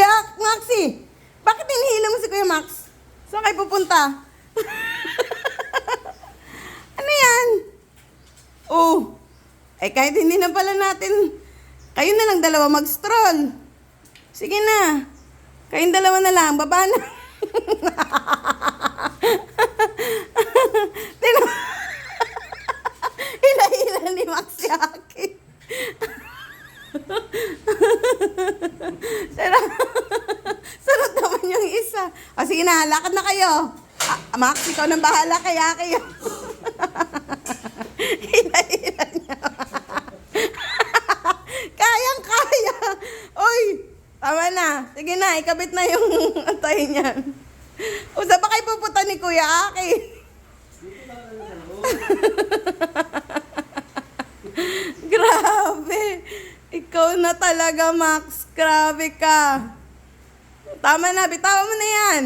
Kuya Maxi, bakit hinihila mo si Kuya Max? Saan kayo pupunta? Ano yan? Oh, kahit hindi na pala natin, kayo na lang dalawa mag-stroll. Sige na, kayong dalawa na lang, baba na. Hila-hila ni Max si Aki. Sarap naman yung isa. O sige na, lakad na kayo. Max, ikaw nang bahala kay Aki. Hila-hila niya. Kayang-kaya. Uy, tama na. Sige na, ikabit na yung antay niyan. Usa ba kayo pupunta ni Kuya Aki? Grabe. Ikaw na talaga, Max. Grabe ka. Tama na, bitawan mo na yan.